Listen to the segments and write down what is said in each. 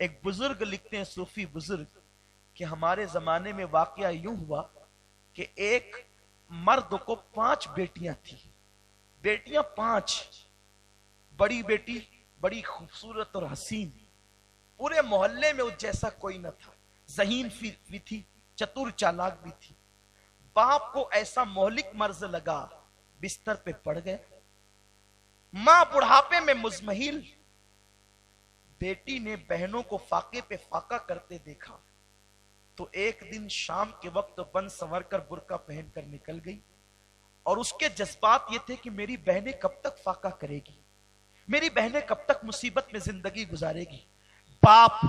ایک بزرگ لکھتے ہیں، صوفی بزرگ، کہ ہمارے زمانے میں واقعہ یوں ہوا کہ ایک مرد کو 5 بیٹیاں تھیں، بیٹیاں 5، بڑی بیٹی بڑی خوبصورت اور حسین، پورے محلے میں اس جیسا کوئی نہ تھا، ذہین بھی تھی، چتر چالاک بھی تھی۔ باپ کو ایسا مہلک مرض لگا، بستر پہ پڑ گئے، ماں بڑھاپے میں مزمحل۔ بیٹی نے بہنوں کو فاقے پہ فاقہ کرتے دیکھا تو ایک دن شام کے وقت بن سنور کر برقع پہن کر نکل گئی، اور اس کے جذبات یہ تھے کہ میری بہنیں کب تک فاقہ کرے گی، میری بہنیں کب تک مصیبت میں زندگی گزارے گی۔ باپ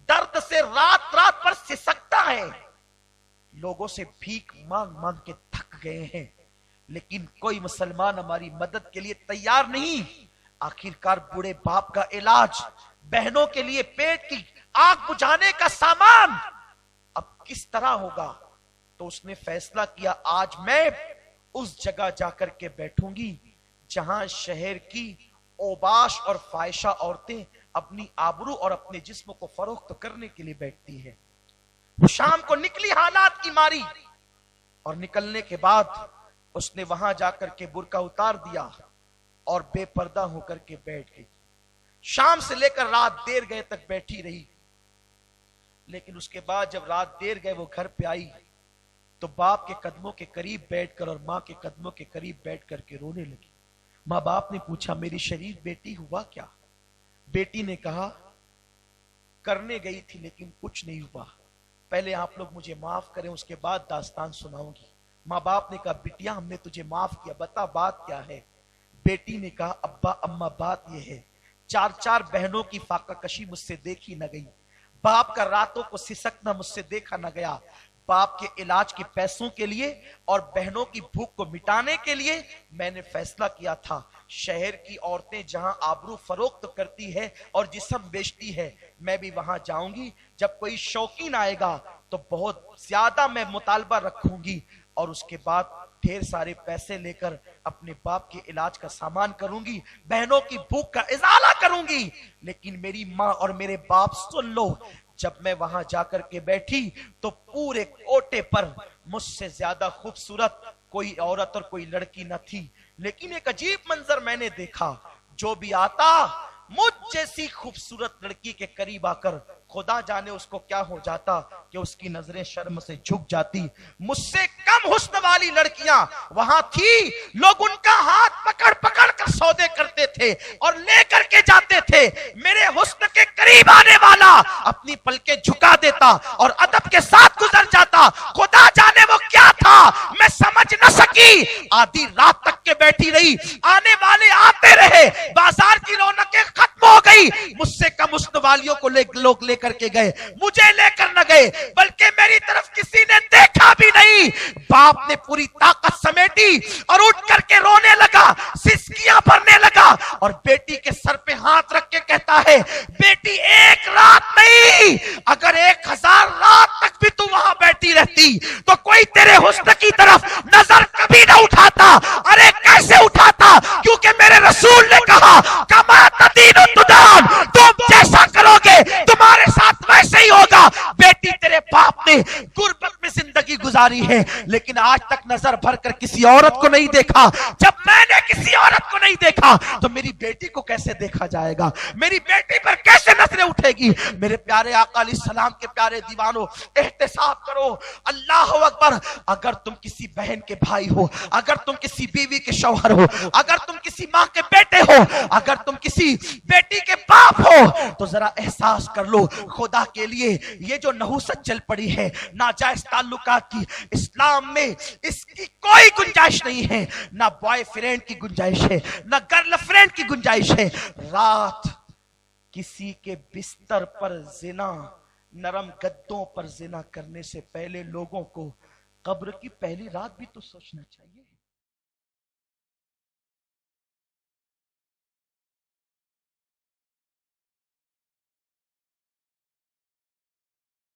درد سے رات رات پر سسکتا ہے، لوگوں سے بھیک مانگ مانگ کے تھک گئے ہیں، لیکن کوئی مسلمان ہماری مدد کے لیے تیار نہیں۔ آخرکار بوڑھے باپ کا علاج، بہنوں کے لیے پیٹ کی آگ بجھانے کا سامان اب کس طرح ہوگا؟ تو اس نے فیصلہ کیا، آج میں اس جگہ جا کر کے بیٹھوں گی جہاں شہر کی اوباش اور فاحشہ عورتیں اپنی آبرو اور اپنے جسم کو فروخت کرنے کے لیے بیٹھتی ہیں۔ وہ شام کو نکلی حالات کی ماری، اور نکلنے کے بعد اس نے وہاں جا کر کے برقع اتار دیا اور بے پردہ ہو کر کے بیٹھ گئی۔ شام سے لے کر رات دیر گئے تک بیٹھی رہی، لیکن اس کے بعد جب رات دیر گئے وہ گھر پہ آئی تو باپ کے قدموں کے قریب بیٹھ کر اور ماں کے قدموں کے قریب بیٹھ کر کے رونے لگی۔ ماں باپ نے پوچھا، میری شریف بیٹی ہوا کیا؟ بیٹی نے کہا، کرنے گئی تھی لیکن کچھ نہیں ہوا، پہلے آپ لوگ مجھے معاف کریں، اس کے بعد داستان سناؤں گی۔ ماں باپ نے کہا، بیٹیا ہم نے تجھے معاف کیا، بتا بات کیا ہے؟ بیٹی نے کہا، ابا اماں بات یہ ہے، 4 بہنوں کی فاقہ کشی مجھ سے دیکھی نہ گئی، باپ کا راتوں کو سسکنا مجھ سے دیکھا نہ گیا، باپ کے علاج کے پیسوں کے لیے اور بہنوں کی بھوک کو مٹانے کے لیے میں نے فیصلہ کیا تھا، شہر کی عورتیں جہاں آبرو فروخت کرتی ہے اور جسم بیچتی ہے میں بھی وہاں جاؤں گی، جب کوئی شوقین آئے گا تو بہت زیادہ میں مطالبہ رکھوں گی، اور اس کے بعد ڈھیر سارے پیسے لے کر اپنے باپ کے علاج کا سامان کروں گی، بہنوں کی بھوک کا ازالہ کروں گی۔ لیکن میری ماں اور میرے باپ سن لو، جب میں وہاں جا کر کے بیٹھی تو پورے کوٹے پر مجھ سے زیادہ خوبصورت کوئی عورت اور کوئی لڑکی نہ تھی، لیکن ایک عجیب منظر میں نے دیکھا، جو بھی آتا مجھ جیسی خوبصورت لڑکی کے قریب آ کر خدا جانے اس کو کیا ہو جاتا کہ اس کی نظریں شرم سے جھک جاتی۔ مجھ سے کم حسن والی لڑکیاں وہاں تھی، لوگ ان کا ہاتھ پکڑ پکڑ کر سودے کرتے تھے اور لے کر کے جاتے تھے، میرے حسن کے قریب آنے والا اپنی پلکیں جھکا دیتا اور ادب کے ساتھ گزر جاتا، خدا جانے وہ کیا تھا میں سمجھ نہ سکی۔ آدھی رات تک کے بیٹھی رہی، آنے والے آتے رہے، بازار کی رونقیں ختم ہو گئی، مجھ سے کم حسن والیوں کو لوگ لے کر کے گئے، مجھے لے کر نہ گئے، بلکہ میری طرف کسی نے دیکھا بھی نہیں۔ باپ نے پوری طاقت سمیٹی اور اٹھ کر کے رونے لگا، سسکیاں بھرنے لگا، اور بیٹی کے سر پہ ہاتھ رکھ کے کہتا ہے، بیٹی ایک رات نہیں، اگر 1000 رات تک بھی تو وہاں بیٹھی رہتی تو کوئی تیرے حسن کی طرف نظر کبھی نہ اٹھاتا۔ ارے کیسے اٹھاتا؟ کیونکہ میرے رسول نے کہا، کما تدین تدان، تم جیسا کرو گے تمہارے ساتھ ویسے ہی ہوگا۔ بیٹی تیرے باپ نے غربت میں زندگی گزاری ہے لیکن آج تک نظر بھر کر کسی عورت کو نہیں دیکھا، جب میں نے کسی عورت کو نہیں دیکھا تو میری بیٹی کو کیسے دیکھا جائے گا؟ میری بیٹی پر کیسے نظریں اٹھے گی؟ میرے پیارے آقا علیہ السلام کے پیارے دیوانوں، احتساب کرو، اللہ اکبر۔ اگر تم کسی بہن کے بھائی ہو، اگر تم کسی بیوی کے شوہر ہو، اگر تم کسی ماں کے بیٹے ہو، اگر تم کسی بیٹی کے باپ ہو، تو ذرا احساس کر لو، خدا کے لیے یہ جو نحوست چل پڑی ہے ناجائز تعلقات کی، اسلام میں اس کی کوئی گنجائش نہیں ہے، نہ بوائے فرینڈ کی گنجائش ہے، نہ گرل فرینڈ کی گنجائش ہے۔ رات کسی کے بستر پر زنا، نرم گدوں پر زنا کرنے سے پہلے لوگوں کو قبر کی پہلی رات بھی تو سوچنا چاہیے۔